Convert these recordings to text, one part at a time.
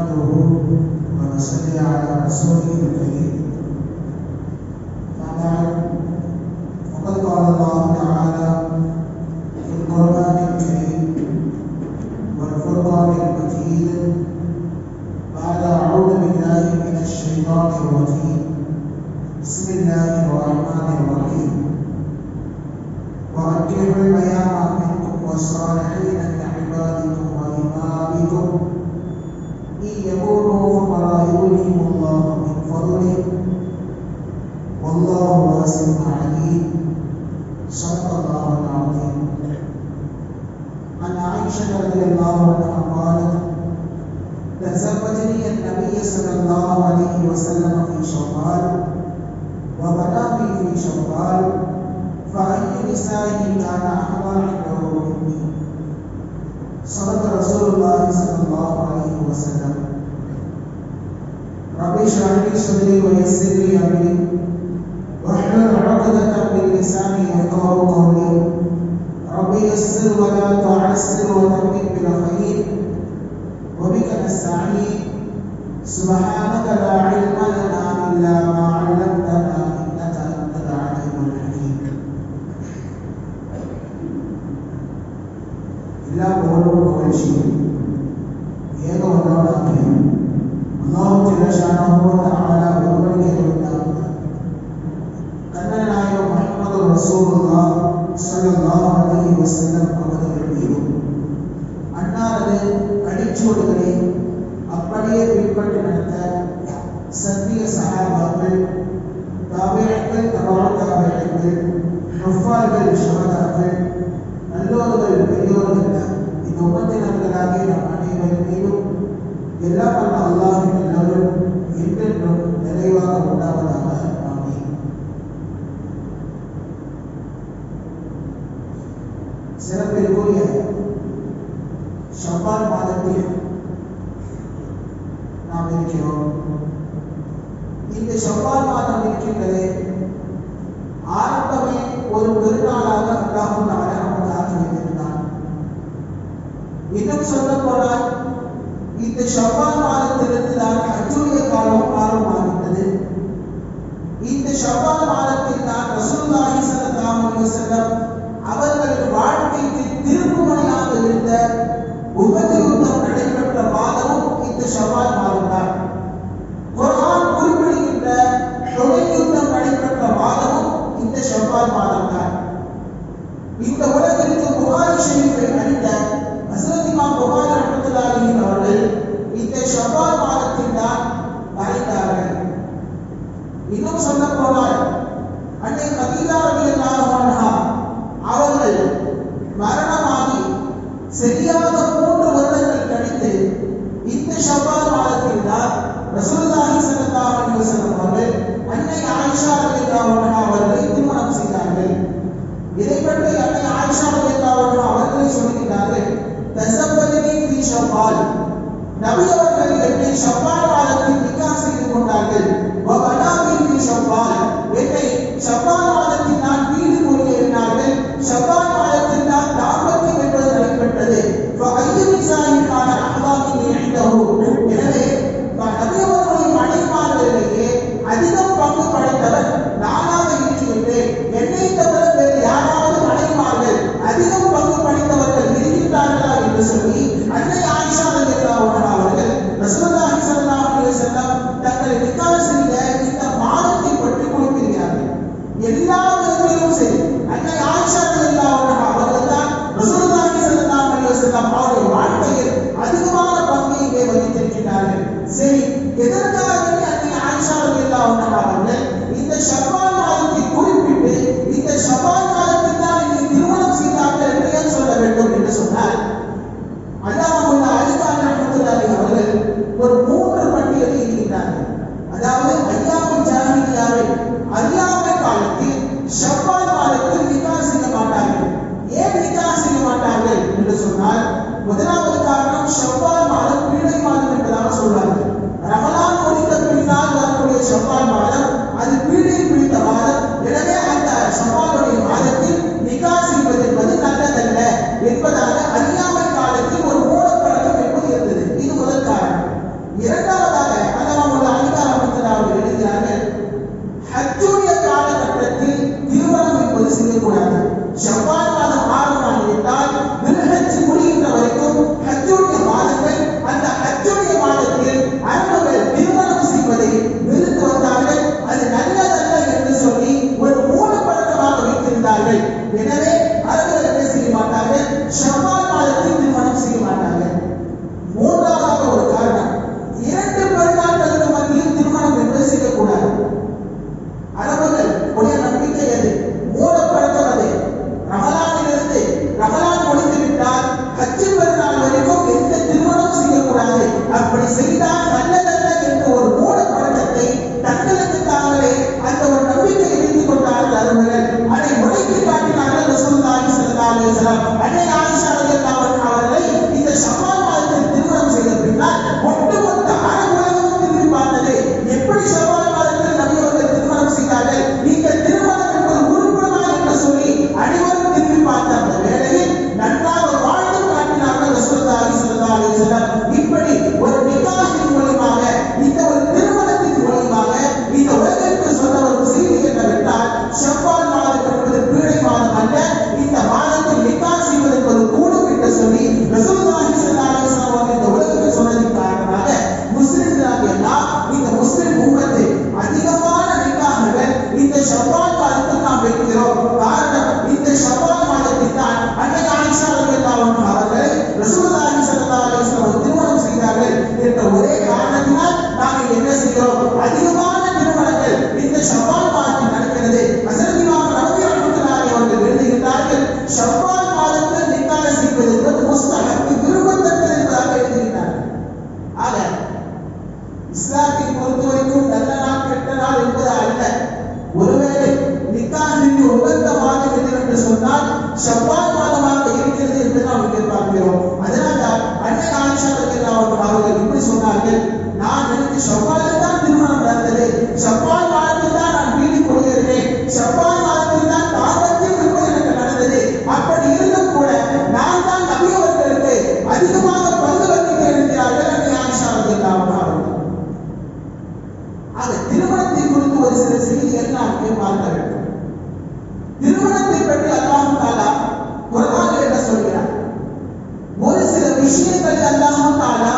نحمده ونصلي على رسوله الكريم. فبعد، فقد قال الله تعالى في القرآن الكريم والفرقان المجيد بعد أعوذ بالله من الشيطان الرجيم. بسم الله الرحمن الرحيم. وأنكحوا الأيام منكم والصالحين من عبادكم وإمائكم إن يكونوا فقراء يغنيهم الله من فضله والله واسع عليم. صدق الله العظيم. عن عائشة رضي الله عنها قالت: تزوجني النبي صلى الله عليه وسلم في شوال وبدا بي في شوال فأي نسائه كان أحظى عنده مني. صدق رسول الله صلى الله عليه وسلم. رب اشرح لي صدري ويسر لي أمري واحلل عقدة من لساني يفقهوا قولي. رب يسر ولا تعسر وتمم بالخير وبك نستعين. سبحانك لا علم لنا إلا ما علمتنا إنك أنت العليم الحكيم. எல்லா புகழும் புகழ்ச்சியும் ஏக ஒன்றாக அல்லாஹ் ஜல்லஷானஹு வ தஆலா ஒருவனுக்கே உண்டாகும். கண்ணன் நாயகம் முஹம்மது ரசூலுல்லாஹ் ஸல்லல்லாஹு அலைஹி வஸல்லம் அவர்கள் மீதும் அன்னாரது அடிச்சுவடுகளை அப்படியே பின்பற்றி நடந்த சத்திய சஹாபாக்கள், தாபிஈன்கள், தபஅத் தாபிஈன்கள், நுஃபால்கள், ஷஹதாக்கள், நல்லோர்கள், பெரியோர்கள், இந்த உம்மத்தினர்களாகிய நம் அனைவரின் மீதும் எல்லாம் வல்ல அல்லாஹ்வின் அருளும் என்றென்றும் நிறைவாக உண்டாவதாக. ஆமீன். சிறப்பிற்குரிய ஷஅபான் மாதத்தில் நாம் இருக்கிறோம். இந்த ஷஅபான் மாதம் இருக்கின்றதே, ஆரம்பமே ஒரு பெருநாளாக அல்லாஹ் தஆலா நமக்கு ஆக்கி வைத்திருந்தார். இன்னும் சொல்ல போனால் இந்த ஷஅபான் மாதத்திலிருந்து தான் ஹஜ்ஜுடைய காலம் ஆரம்பமாகின்றது. இந்த ஷஅபான் மாதத்தில் தான் ரசூலுல்லாஹி ஸல்லல்லாஹு அலைஹி வஸல்லம் அவர்களின் வாழ்க்கைக்கு திருப்புமுனையாக இருந்த உஹது யுத்தம் நடைபெற்ற மாதமும் இந்த ஷஅபான் மாதம் தான். குர்ஆன் குறிப்பிடுகின்ற ஹுனைன் யுத்தம் நடைபெற்ற மாதமும் இந்த ஷஅபான் மாதம் தான். இந்த உலகிற்கு புகாரி ஷரீஃபை அளித்த ஹஸ்ரத் இமாம் புகாரி ரஹ்மத்துல்லாஹி அலைஹி அவர்கள் இந்த ஷஅபான் மாதத்தில் தான் மறைந்தார்கள். இன்னும் சொல்ல போனால் அன்னை கதீஜா ரலியல்லாஹு அன்ஹா அவர்கள் மரணமாகி சரியாக 3 வருடங்கள் கழித்து இந்த ஷஅபான் மாதத்தில் தான் ரசூலுல்லாஹி ஸல்லல்லாஹு அலைஹி வஸல்லம் அவர்கள் அன்னை ஆயிஷா ரலியல்லாஹு அன்ஹா அவர்களை திருமணம் செய்தார்கள். இதை பற்றி அன்னை ஆயிஷா ரலியல்லாஹு அன்ஹா அவர்களே சொல்கிறார்கள்: தஸவ்வஜனி ஃபீ ஷவ்வால், நபி அவர்கள் என்னை ஷவ்வால் மாதத்தில் நிக்காஹ் செய்து கொண்டார்கள். வ பனாபி ஃபீ ஷவ்வால், என்னை ஷவ்வால் மாதத்தில் நான் வீடு கொள்கிறார்கள். ஷவ்வால் மாதத்தில் நான் தாம்பத்தியம் என்பது நடைபெற்றது. ஃபஅய்யு நிசாஇன் கான அஹ்லா மின்னி இன்தஹு, எனவே நபி அவர்களின் மனைவிமார்களிலேயே அதிகம் பங்கு படைத்தவர் நானாக இருக்கின்றேன். என்னை தவிர வேறு யாராவது மனைவிமார்கள் அதிகம் பங்கு படைத்தவர்கள் இருக்கின்றார்களா என்று சொல்லி அன்னை ஆயிஷா ரலியல்லாஹு அன்ஹா அவர்கள் ரசூலுல்லாஹி ஸல்லல்லாஹு அலைஹி வஸல்லம் தங்களை நிக்காஹ் செய்த இந்த மாதத்தை பற்றி குறிப்பிடுகிறார்கள். எல்லா விதத்திலும் சரி அன்னை ஆயிஷா ரலியல்லாஹு அன்ஹா அவர்கள் தான் ரசூலுல்லாஹி ஸல்லல்லாஹு அலைஹி வஸல்லம் அவருடைய வாழ்க்கையில் அதிகமான பங்கை இங்கே வகித்திருக்கிறார்கள். சரி, எதற்காக அன்னை ஆயிஷா ரலியல்லாஹு அன்ஹா அவர்கள் இந்த ஷஅபான் மாதத்தை குறிப்பிட்டு இந்த ஷஅபான் மாதத்தில் தான் என்னை திருமணம் செய்தார்கள் என்று ஏன் சொல்ல வேண்டும் என்று சொன்னால், அல்லாஹ்வுல் அலிகான் ரஹ்மத்துல்லாஹி அவர்கள் ஒரு 3 பட்டியலை எழுதுகிறார்கள். அதாவது ஐயாமுல் ஜாஹிலியாவில் அறியாமை காலத்தில் ஷஅபான் மாதத்தில் நிக்காஹ் செய்ய மாட்டார்கள். ஏன் நிக்காஹ் செய்ய மாட்டார்கள் என்று சொன்னால், முதலாவது காரணம் ஷஅபான் மாதம் பீடை மாதம் என்பதாக சொல்வார்கள். ரமலான் முடிந்த பின்னால் வரக்கூடிய ஷஅபான் மாதம் அது பீடை பிடித்த மாதம். எனவே அந்த ஷஅபானுடைய மாதத்தில் நிக்காஹ் செய்வது என்பது நல்லதல்ல என்பதாக அறியாமை காலத்தில் ஒரு மூலப்பழக்கம் என்பது இருந்தது. இது முதல் காரணம். நிக்காஹ் நல்லதல்ல என்ற ஒரு மூட பழக்கத்தை தங்களுக்கு தாங்களே அந்த ஒரு நம்பிக்கை எழுதி கொண்டார்கள். அவர்கள் அதை உடைத்து காட்டினார்கள். ரசூலுல்லாஹி ஸல்லல்லாஹு அலைஹி வஸல்லம் அன்னை ஆயிஷா ரலியல்லாஹு அன்ஹா அவர்களை இந்த ஷவ்வால் மாதத்தில் திருமணம் செய்த பின்னால் ஒட்டுமொத்த அரபு உலகமும் திரும்பி பார்த்தது. எப்படி ஷவ்வால் மாதத்தில் நபி அவர்கள் திருமணம் செய்தார்கள், இந்த திருமணம் என்பது உருப்படமா என்று சொல்லி அனைவரும் திரும்பி பார்த்த அந்த வேளையில் நன்றாக வாழ்ந்து காட்டினார்கள் ரசூலுல்லாஹி ஸல்லல்லாஹு அலைஹி வஸல்லம். இப்படி ஒரு நிக்காஹின் மூலமாக, இந்த ஒரு திருமணத்தின் மூலமாக இந்த உலகிற்கு சொன்ன ஒரு செய்தி என்னவென்றால், ஷவ்வால் மாதம் என்பது பீடை மாதம் அல்ல, இந்த மாதத்தில் நிக்காஹ் செய்வது என்பது கூடும் என்று சொல்லி ரசூலுல்லாஹி ஸல்லல்லாஹு அலைஹி வஸல்லம் அவர்கள் இந்த உலகிற்கு சொன்னதின் காரணமாக முஸ்லிம்களாகிய நாம், இந்த முஸ்லிம் உம்மத்து அதிகமான நிக்காஹ்கள் இந்த ஷவ்வால் மாதத்தில் நாம் வைக்கிறோம். காரணம், இந்த ஷவ்வால் மாதத்தில் தான் அன்னை ஆயிஷா ரலியல்லாஹு அன்ஹா அவர்களை ரசூலுல்லாஹி ஸல்லல்லாஹு அலைஹி வஸல்லம் திருமணம் செய்தார்கள் என்ற ஒரே காரணத்தினால் நாம் என்ன செய்கிறோம், அதிகமான திருமணங்கள் இந்த ஷவ்வால் மாதத்தில் நடக்கிறது. ஹஸரத் இமாம் நவவி ரஹ்மத்துல்லாஹி அவர்கள் எழுதுகிறார்கள், ஷவ்வால் மாதத்தில் நிக்காஹ் செய்வது என்பது முஸ்தஹப், விரும்பத்தக்கது என்பதாக எழுதுகிறார்கள். ஆக இஸ்லாத்தை பொறுத்தவரைக்கும் நல்ல நாள் கெட்ட நாள் என்பது அல்ல. ஒருவேளை நிக்காஹிற்கு உகந்த மாதம் எதுவென்று சொன்னால் ஷவ்வால் மாதமாக இருக்கிறது என்று நாம் இங்கே பார்க்கிறோம். அதனால்தான் அன்னை ஆயிஷா ரலியல்லாஹு அன்ஹா அவர்கள் இப்படி சொன்னார்கள், நான் எனக்கு ஷவ்வாலில் தான் திருமணம் நடந்தது, ஷவ்வால் மாதத்தில் தான் நான் வீடு கொள்கிறேன், ஷவ்வால் மாதத்தில் தான் தாம்பத்தியம் என்பது எனக்கு நடந்தது. அப்படி இருந்தும் கூட நான் தான் நபி அவர்களுக்கு அதிகமாக பங்கு வகிக்கிறேன் என்கிறார்கள் அன்னை ஆயிஷா ரலியல்லாஹு அன்ஹா அவர்கள். ஆக திருமணத்தை குறித்து ஒரு சில செய்திகள் நாம் இங்கே பார்க்க வேண்டும். திருமணத்தை பற்றி அல்லாஹ் தஆலா குர்ஆனில் என்ன சொல்கிறார்? ஒரு சில விஷயங்களை அல்லாஹ் தஆலா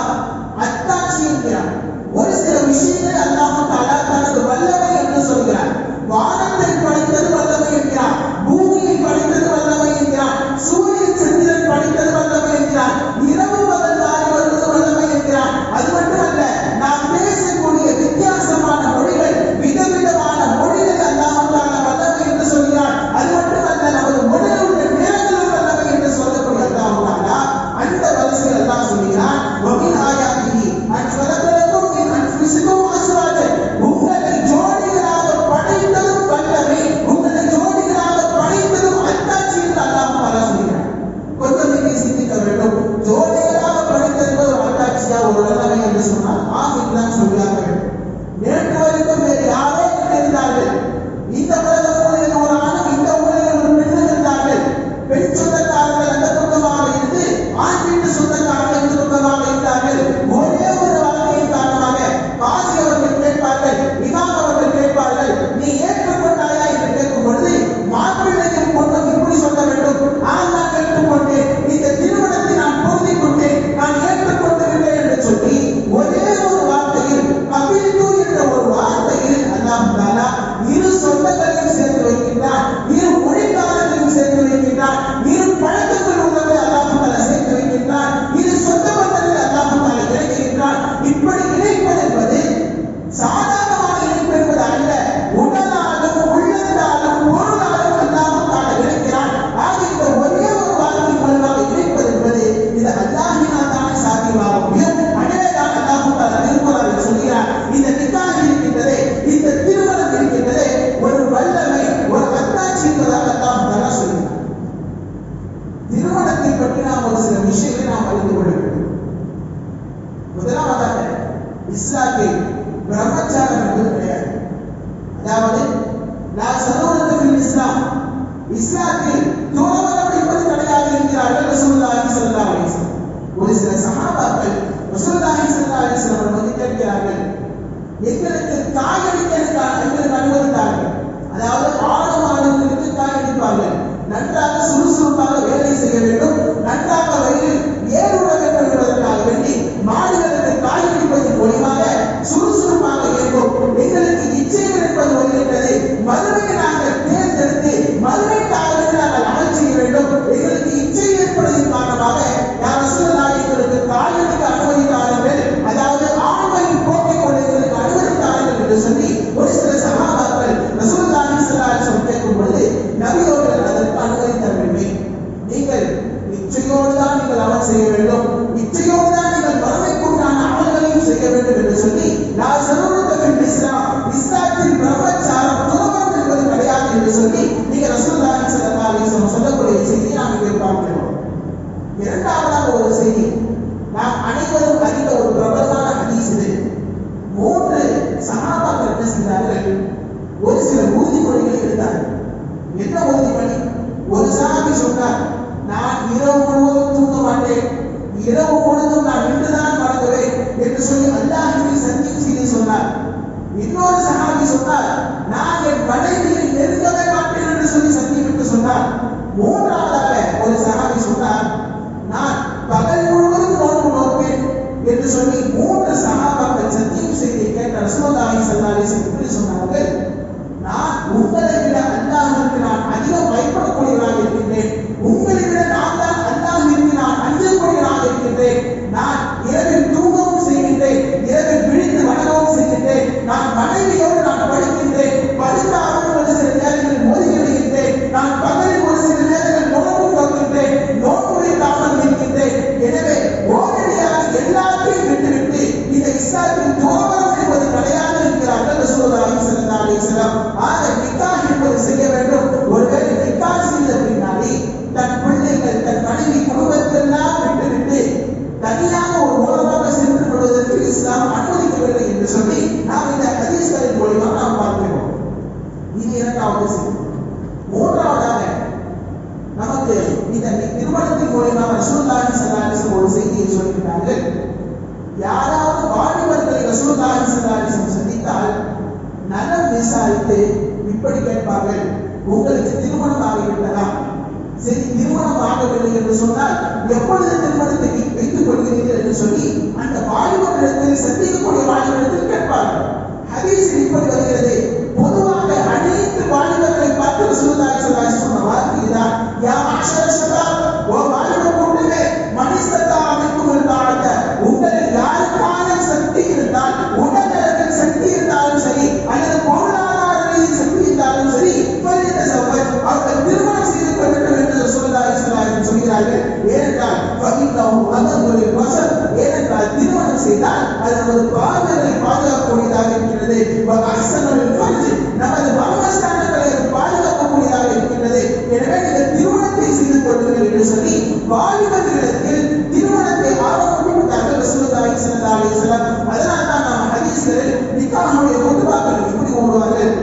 அத்தாட்சி என்கிறார். ஒரு சில விஷயங்களை அல்லாஹ் தஆலா தனது வல்லமை என்று சொல்கிறார். வானத்தை படைத்தது வல்லமை என்கிறார், பூமியை படைத்தது வல்லமை என்கிறார், சூரியன் சந்திரன் படைத்தது வல்லமை என்கிறார், இரவு பகல் மாறி வருவது வல்லமை என்கிறார். அது மட்டுமல்ல, நாம் பேசக்கூடிய வித்தியாசமான மொழிகள், விதவிதமான மொழிகள் அல்லாஹ் தஆலா வல்லமை என்று சொல்கிறார். அது மட்டுமல்ல, நமது மொழியில் உள்ள நிறங்களும் வல்லமை என்று சொல்லக்கூடிய அல்லாஹ் தஆலா அந்த வரிசையில் அல்லாஹ் சொல்கிறார், வமின் ஆயாத்திஹி அன் கலகலக்கும் மின் அன்ஃபுசிக்கும் அஸ்வாஜன், உங்களை ஜோடிகளாக படைத்ததும் வல்லமை, உங்களை ஜோடிகளாக படைத்ததும் அத்தாட்சி என்று அல்லாஹ் தஆலா சொல்கிறார். கொஞ்சம் நீங்க சிந்திக்க வேண்டும். ஜோடிகளாக படைத்தது ஒரு அத்தாட்சியா, ஒரு வல்லமை என்று சொன்னால் ஆசிரியர் சொல்கிறார்கள். நேற்று வரைக்கும் வேறு யாரோ இருந்தார்கள். இந்த உலகத்தில் ஒரு ஆணும் இந்த உலகில் ஒரு பெண்ணும் இருந்தார்கள். பெண் சொந்தக்காரர்கள் அந்த பக்கமாக இருந்து ஆண் வீட்டு சொந்தக்காரர்கள் இந்த பக்கமாக இருந்தார்கள். ஒரே ஒரு வார்த்தையின் காரணமாக காசி அவர்கள் கேட்பார்கள், இமாம் அவர்கள் கேட்பார்கள், நீ ஏற்றுக்கொண்டாயா என்று கேட்கும் பொழுது மாப்பிள்ளையும் பொண்ணும் இப்படி சொல்ல வேண்டும், நான் ஏற்றுக்கொண்டேன், இந்த திருமணத்தை நான் பொருந்திக் கொண்டேன், நான் ஏற்றுக்கொண்டு விட்டேன் என்று சொல்லி ஒரே ஒரு வார்த்தையில் கபில்து என்ற ஒரு வார்த்தையில் அல்லாஹ் தஆலா இரு சொந்தங்களையும் சேர்த்து வைக்கின்றார், இரு மொழிக்காரர்களையும் சேர்த்து வைக்கின்றார், இரு பழக்கங்கள் உள்ளவரை அல்லாஹ் தஆலா சேர்த்து வைக்கின்றார், இரு சொந்த பந்தங்களை அல்லாஹ் தஆலா இணைக்கின்றார். இப்படி இணைப்பது என்பது சாதாரணமான இணைப்பு என்பது அல்ல. உடலாலும் உள்ளத்தாலும் பொருளாலும் அல்லாஹ் தஆலா இணைக்கிறார். ஆக இந்த ஒரே ஒரு வார்த்தை மூலமாக இணைப்பது என்பது இது அல்லாஹ்வினால் தான் சாத்தியமாக முடியும். அனைவரால் அல்லாஹ் தஆலா திருக்குர்ஆனில் சொல்கிறார், இந்த நிக்காஹ் இருக்கின்றதே, இந்த திருமணம் இருக்கின்றதே, ஒரு வல்லமை, ஒரு அத்தாட்சி என்பதாக அல்லாஹ் தஆலா சொல்கிறார். திருமணத்தை பற்றி நாம் ஒரு சில விஷயங்களை நாம் அறிந்து கொள்ள வேண்டும். முதலாவதாக இஸ்லாத்தில் பிரம்மச்சாரம் என்பது கிடையாது. அதாவது நான் சதூரத்தில் இஸ்லாம், இஸ்லாத்தில் துறவரம் என்பது கிடையாது என்கிறார்கள் ரசூலுல்லாஹி ஸல்லல்லாஹு அலைஹி வஸல்லம். ஒரு சில சஹாபாக்கள் ரசூலுல்லாஹி ஸல்லல்லாஹு அலைஹி வஸல்லம் வந்து கேட்கிறார்கள், எங்களுக்கு காயடிக்க எங்களுக்கு அனுமதித்தார்கள். அதாவது ஆடுமாடுகளுக்கு காயடிப்பார்கள், நன்றாக சுறுசுறுப்பாக வேலை செய்ய வேண்டும், நன்றாக வயலில் ஏறுட வேண்டும் என்பதற்காக வேண்டி மாடுகளுக்கு காயடிப்பதன் மூலமாக சுறுசுறுப்பாக இருக்கும். எங்களுக்கு இச்சைகள் என்பது வருகின்றது, மதுரையை நாங்கள் தேர்ந்தெடுத்து மதுரைக்காக நாங்கள் அமல் செய்ய வேண்டும். எங்களுக்கு இச்சை ஏற்படுவதன் காரணமாக யார் ரசூலுல்லாஹி எங்களுக்கு காயடிக்க அனுமதித்தார்கள், அதாவது ஆண்மையின் போக்கிக் கொண்டு எங்களுக்கு அனுமதித்தார்கள் என்று சொல்லி ஒரு சில சஹாபாக்கள் ரசூலுல்லாஹி ஸல்லல்லாஹு அலைஹி வஸல்லம் கேட்கும் பொழுது நபி அவர்கள் அதற்கு அனுமதி தரவில்லை. நீங்கள் இச்சையோடு என்று சொல்லி நான் சரூரத்தின் இஸ்லாத்தில் பிரம்மச்சாரம் துறவரம் என்பது கிடையாது என்று சொல்லி நீங்க ரசூலுல்லாஹி ஸல்லல்லாஹு அலைஹி வஸல்லம் சொல்லக்கூடிய செய்தியை நாம் இங்கே பார்க்கிறோம். இரண்டாவதாக ஒரு செய்தி, நாம் அனைவரும் அறிந்த ஒரு பிரபலமான ஹதீஸ் இது. 3 சஹாபாக்கள் என்ன செய்தார்கள்? ஒரு சில உறுதிமொழிகளை எடுத்தார்கள். என்ன உறுதிமொழி? ஒரு சஹாபி சொன்னார், நான் இரவு முழுவதும் தூங்க மாட்டேன், இரவு முழுவதும் நான் நின்றுதான் வணங்குவேன் என்று சொல்லி அல்லாஹ்வை சத்தியம் செய்து சொன்னார். இன்னொரு சஹாபி சொன்னார், நான் என் மனைவியை நெருங்கவே மாட்டேன் என்று சொல்லி சத்தியமிட்டு சொன்னார். மூன்றாவதாக ஒரு சஹாபி சொன்னார், நான் பகல் முழுவதும் நோன்பு நோற்பேன் என்று சொல்லி 3 சஹாபாக்கள் சத்தியம் செய்து கேட்ட ரசூலுல்லாஹி ஸல்லல்லாஹு அலைஹி வஸல்லம் இப்படி சொன்னார்கள், நான் உங்களை விட அல்லாஹ்விற்கு நான் அதிகம் பயப்படக்கூடியவனாக இருக்கின்றேன், உங்களை விட நான் தான் அல்லாஹ்விற்கு நான் அஞ்சக்கூடியவனாக இருக்கின்றேன், நான் இரவில் தூங்கவும் செய்கின்றேன், இரவில் விழித்து வணங்கவும் செய்கின்றேன், நான் மனைவியோடு நான் படுக்கின்றேன், படுத்தாமல் ஒரு சில நேரங்களில் மோதி விடுகின்றேன், நான் பகலில் ஒரு சில நேரங்களில் நோன்பு நோக்கின்றேன், நோன்பு வைக்காமல் இருக்கின்றேன். எனவே ஓரடியாக எல்லாத்தையும் விட்டுவிட்டு இந்த இஸ்லாத்தின் துறவரம் என்பது கிடையாது என்கிறார்கள் ரசூலுல்லாஹி ஸல்லல்லாஹு அலைஹி வஸல்லம். ஆக நிக்காஹ் என்பது செய்ய வேண்டும். ஒருவேளை நிக்காஹ் செய்த பின்னாடி தன் பிள்ளைகள் தன் மனைவி குடும்பத்தெல்லாம் விட்டுவிட்டு தனியாக ஒரு மூலமாக சென்று கொள்வதற்கு இஸ்லாம் அனுமதிக்கவில்லை என்று சொல்லி நாம் இந்த ஹதீஸ்களின் மூலமாக நாம் பார்க்கிறோம். இது இரண்டாவது செய்தி. மூன்றாவதாக நமக்கு இந்த திருமணத்தின் மூலமாக ரசூலுல்லாஹி ஸல்லல்லாஹு அலைஹி வஸல்லம் ஒரு செய்தியை சொல்கிறார்கள். யாராவது வாலிபர்களை ரசூலுல்லாஹி ஸல்லல்லாஹு அலைஹி வஸல்லம் சந்தித்தால் நலம் விசாரித்து இப்படி கேட்பார்கள், உங்களுக்கு திருமணம் ஆகிவிட்டதா? சரி, திருமணம் ஆகவில்லை என்று சொன்னால் எப்பொழுது திருமணத்தை வைத்துக் கொள்கிறீர்கள் என்று சொல்லி அந்த வாலிபர்களிடத்தில் சந்திக்கக்கூடிய வாலிபரிடத்தில் கேட்பார்கள். ஹதீஸில் இப்படி வருகிறது, பொதுவாக அனைத்து வாலிபர்களை பார்த்து ரசூலுல்லாஹி ஸல்லல்லாஹு அலைஹி வஸல்லம் சொன்ன வார்த்தை இதுதான், யா மஅஷர ஷபாப், ஓ வாலிப கூட்டமே, மனிஸ்ததா மின்குமுல் பாஅத, உங்களில் யாருக்கான சக்தி இருந்தால், உடல் சக்தி இருந்தாலும் சரி அல்லது பொருளாதார ரீதியில் சக்தி இருந்தாலும் சரி, அவர்கள் திருமணம் செய்து கொள்ள வேண்டும் என்று ரசூலுல்லாஹி ஸல்லல்லாஹு அலைஹி வஸல்லம் சொல்கிறார்கள். ஏனென்றால் ஏனென்றால் திருமணம் செய்தால் அது நமது பார்வைகளை பாதுகாக்கக்கூடியதாக இருக்கிறது, நமது மர்மஸ்தானங்களை பாதுகாக்கக்கூடியதாக இருக்கின்றது. எனவே நீங்கள் திருமணத்தை செய்து கொள்ளுங்கள் என்று சொல்லி வாலிபர்களிடத்தில் திருமணத்தை ஆரம்பித்தார்கள் ரசூலுல்லாஹி ஸல்லல்லாஹு அலைஹி வஸல்லம். அதனால் தான் நாம் ஹதீஸ்களில் நிக்காஹுடைய குதுபாக்கள் இப்படி ஓடுவார்கள்,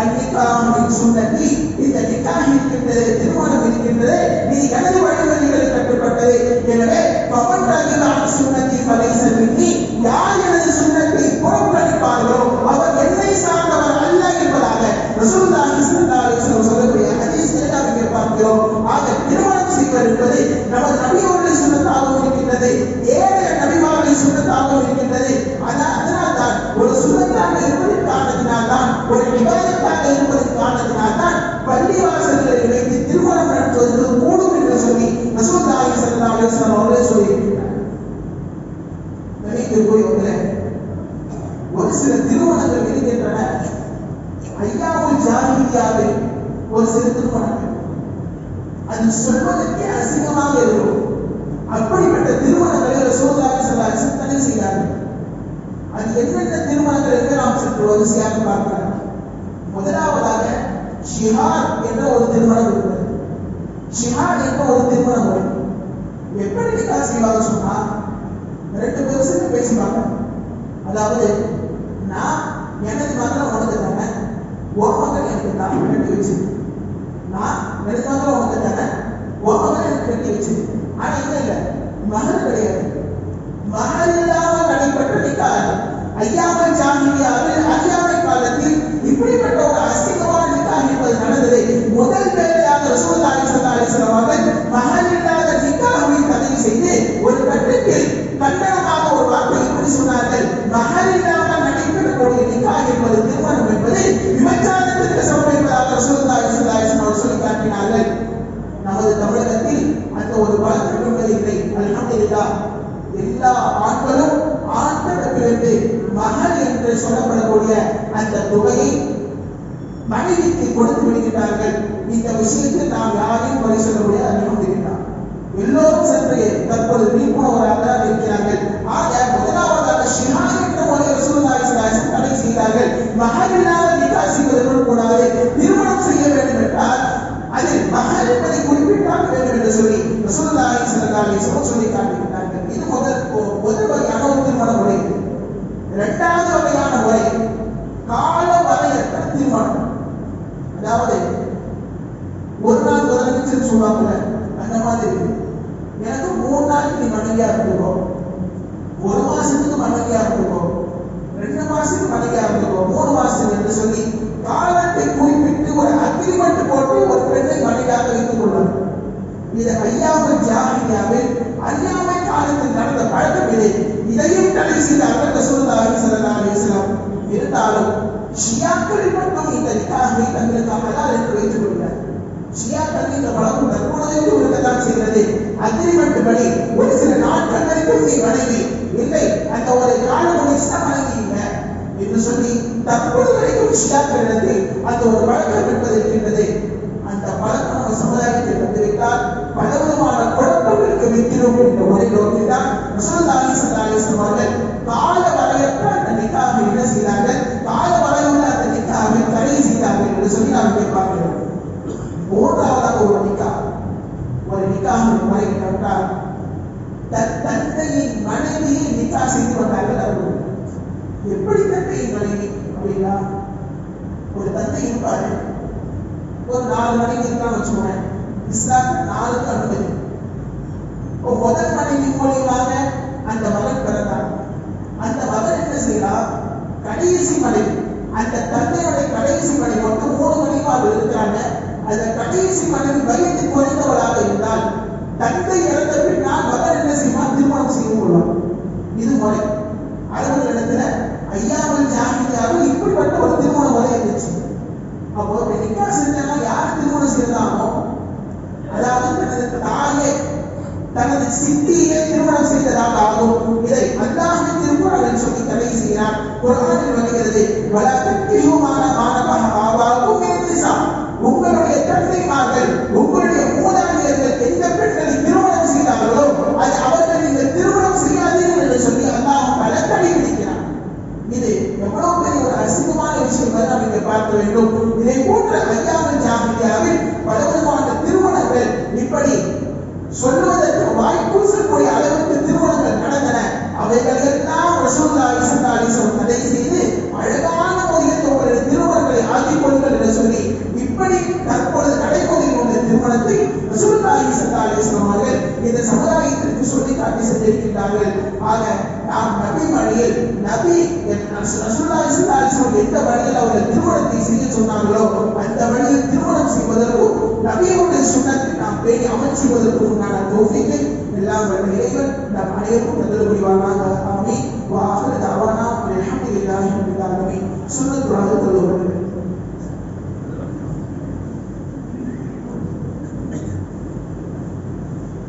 அன்னிக்காஹின் சுன்னதி, இந்த நிக்காஹ் இருக்கின்றது, திருமணம் இருக்கின்றது, இது எனது வழிமுறைகளுக்கு கட்டுப்பட்டது. எனவே பவன் ரகிலான சுன்னதி ஃபலைஸ மின்னி, யார் எனது சுன்னத்தை புறக்கணிப்பார்களோ அவர் என்னை சார்ந்தவர் அல்ல என்பதாக ரசூலுல்லாஹி ஸல்லல்லாஹு அலைஹி வஸல்லம் சொல்லக்கூடிய ஹதீஸ்களை நாம் இங்கே பார்க்கிறோம். ஆக திருமணம் செய்வது என்பது நமது நபியோருடைய சுன்னத்தாகவும் இருக்கின்றது, ஏழு நபிமாருடைய சுன்னத்தாகவும் இருக்கின்றது. அதனால் தான் ஒரு சுன்னத்தாக இருப்பதன் காரணத்தினால் தான், ஒரு இபாதத்தாக இருப்பதன் காரணத்தினால் தான் பள்ளிவாசல்களை வைத்து திருமணம் நடத்துவது கூடும் என்று சொல்லி ரசூலுல்லாஹி ஸல்லல்லாஹு அலைஹி வஸல்லம் அவர்களே சொல்லியிருக்கிறார். கணிக்கக்கூடியவர்களே, ஒரு சில திருமணங்கள் இருக்கின்றன, ஐயாவுல் ஜாஹிலியாவில் ஒரு சில திருமணங்கள் அது சொல்வதற்கே அசிங்கமாக இருக்கும். அப்படிப்பட்ட திருமணங்களை ரசூலுல்லாஹி ஸல்லல்லாஹு அலைஹி வஸல்லம் தடை செய்தார்கள். அது என்னென்ன திருமணங்கள் என்று நாம் சற்று வரிசையாக பார்க்கலாம். முதலாவதாக ஷிஹார் என்ற ஒரு திருமணம் இருக்கிறது. ஷிஹார் என்ற ஒரு திருமணம் முறை எப்படி நிக்காஹ் செய்வாங்க சொன்னா, 2 பேரும் சேர்ந்து பேசிப்பாங்க. அதாவது நான் எனது மகனை உனக்கு தரேன், உன் மகன் எனக்கு தான் கட்டி வச்சு, நான் எனது மகனை உனக்கு தரேன், உன் மகன் எனக்கு கட்டி வச்சு. ஆனா இல்லை, மகன் கிடையாது, மகன் இல்லாமல் நடைபெற்ற நிக்காஹ். ஐயாமல் ஜாஹிலியாவில் அறியாமை காலத்தில் இப்படிப்பட்ட ஒரு அசிங்கமான நிக்காஹ் என்பது நடந்தது. முதல் வேலையாக ரசூலுல்லாஹி ஸல்லல்லாஹு அலைஹி வஸல்லம் அவர்கள் மகன் இல்லாத நிக்காஹை தடை செய்து ஒரு கட்டத்தில் கண்டனமாக ஒரு வார்த்தை இப்படி சொன்னார்கள், மகன் இல்லாமல் நடைபெறக்கூடிய நிக்காஹ் என்பது, திருமணம் என்பது விபச்சாரத்திற்கு சமம் என்பதாக ரசூலுல்லாஹி ஸல்லல்லாஹு அலைஹி வஸல்லம் சொல்லி காட்டினார்கள். நமது தமிழகத்தில் அந்த ஒரு வழக்கம் என்பதில்லை. அல்ஹம்துலில்லாஹ், எல்லா ஆண்களும் ஆண் தரப்பிலிருந்து மகள் என்று சொல்லப்படக்கூடிய அந்த தொகையை மனைவிக்கு கொடுத்து விடுகிறார்கள். இந்த விஷயத்தில் நாம் யாரையும் குறை சொல்ல முடியாது. அல்ஹம்துலில்லாஹ், எல்லோரும் சற்று தற்போது விழிப்புணர்வாக இருக்கிறார்கள். ஆக முதலாவதாக ஷிஹார் என்ற ஒரு இருந்தாலும் ஷியாக்கள் மட்டும் இந்த நிக்காஹை தங்களுக்கு ஹலால் என்று வைத்துக் கொள்கிறார். ஷியாக்கள் இந்த பழக்கம் தற்போதைக்கு இருக்கத்தான் செய்கிறது. அக்ரிமெண்ட் படி ஒரு சில நாட்கள் வரைக்கும் நீ வணங்கி இல்லை, அந்த ஒரு காலம் இஸ்லாம் வணங்கி இல்லை என்று சொல்லி தற்போது வரைக்கும் ஷியாக்களிடத்தில் அந்த ஒரு வழக்கம் என்பது இருக்கின்றது. அந்த பழக்கம் நம்ம சமுதாயத்தில் வந்துவிட்டால் பலவிதமான குழப்பங்களுக்கு வித்திரும் என்ற ஒரே நோக்கில்தான் ரசூலுல்லாஹி ஸல்லல்லாஹு அலைஹி வஸல்லம் அவர்கள் கால வரையற்ற அந்த நிக்காஹை என்ன செய்தார்கள், கால வரையுள்ள அந்த நிக்காஹை தடை செய்தார்கள் என்று சொல்லி நாம் இங்கே பார்க்கிறோம். மூன்றாவதாக ஒரு நிக்காஹ் முறை என்றால் தந்தையின் மனைவியை நிக்காஹ் செய்து வந்தார்கள். அவர்கள் எப்படி தந்தையின் மனைவி அப்படின்னா, ஒரு தந்தை இருப்பாரு, ஒரு 4 மனைவி இருக்கான்னு வச்சுக்கோங்க. இஸ்லாத்தில் 4க்கு அனுமதி. முதல் மனைவி மூலியமாக அந்த மகன் பிறந்தார். அந்த மகன் என்ன செய்யலாம், கடைசி மனைவி, அந்த தந்தையுடைய கடைசி மனைவி மொத்தம் 3 மனைவிமார்கள் இருக்கிறாங்க. அந்த கடைசி மனைவி வயது குறைந்தவளாக இருந்தால் தந்தை இறந்த பின்னால் மகன் என்ன செய்வான், திருமணம் செய்து கொள்வான். இது முறை. அரபுகளிடத்துல ஐயாமல் ஜாகிலியாவில் இப்படிப்பட்ட ஒரு திருமண முறை இருந்துச்சு. அப்போ நிக்காஹ் செஞ்சா யார் திருமணம் செய்தானோ, அதாவது தனது தாயை தனது சித்தியை திருமணம் செய்ததாக ஆகும். இதை அல்லாஹ்வின் திருக்குர்ஆனில் சொல்லி தடை செய்கிறார். குர்ஆனில் வருகிறது, வலா தன்கிஹு மா நபஹ ஆபாக்கும் மின் நிஸா, உங்களுடைய தந்தைமார்கள் உங்களுடைய மூதாதையர்கள் எந்த பெண்களை திருமணம் செய்தார்களோ அது அவர்கள் நீங்கள் திருமணம் செய்யாதீர்கள் என்று சொல்லி அல்லாஹ் பல தடை விதிக்கிறார். இது எவ்வளவு பெரிய ஒரு அசிங்கமான விஷயம் நாம் இங்கே பார்க்க வேண்டும். இதை போன்ற ஐயாமல் ஜாகிலியாவில் பலவிதமான திருமணங்கள் இப்படி சொல்லுவதற்கு வாய்ப்பூசக்கூடிய அளவுக்கு திருமணங்கள் நடந்தன. அவைகள் எல்லாம் ரசூலுல்லாஹி ஸல்லல்லாஹு அலைஹி வஸல்லம் தடை செய்து அழகான முறையில் உங்களுடைய திருமணங்களை ஆக்கிக் கொள்ளுங்கள் என்று சொல்லி இப்படி தற்பொழுது நடைமுறையில் உள்ள திருமணத்தை ரசூலுல்லாஹி ஸல்லல்லாஹு அலைஹி வஸல்லம் அவர்கள் இந்த சமுதாயத்திற்கு சொல்லி காட்டி சென்றிருக்கிறார்கள். ஆக நாம் நபி வழியில் நபி ரசூலுல்லாஹி ஸல்லல்லாஹு அலைஹி வஸல்லம் எந்த வழியில் அவர்கள் திருமணத்தை செய்ய சொன்னார்களோ அந்த வழியில் திருமணம் செய்வதற்கும் நபியுடைய சுன்னத்தை நாம் பேணி அமல் செய்வதற்கும் உண்டான தௌஃபீக்கை எல்லாம் வல்ல இறைவன் நம் அனைவருக்கும் தந்தருள் புரிவானாக.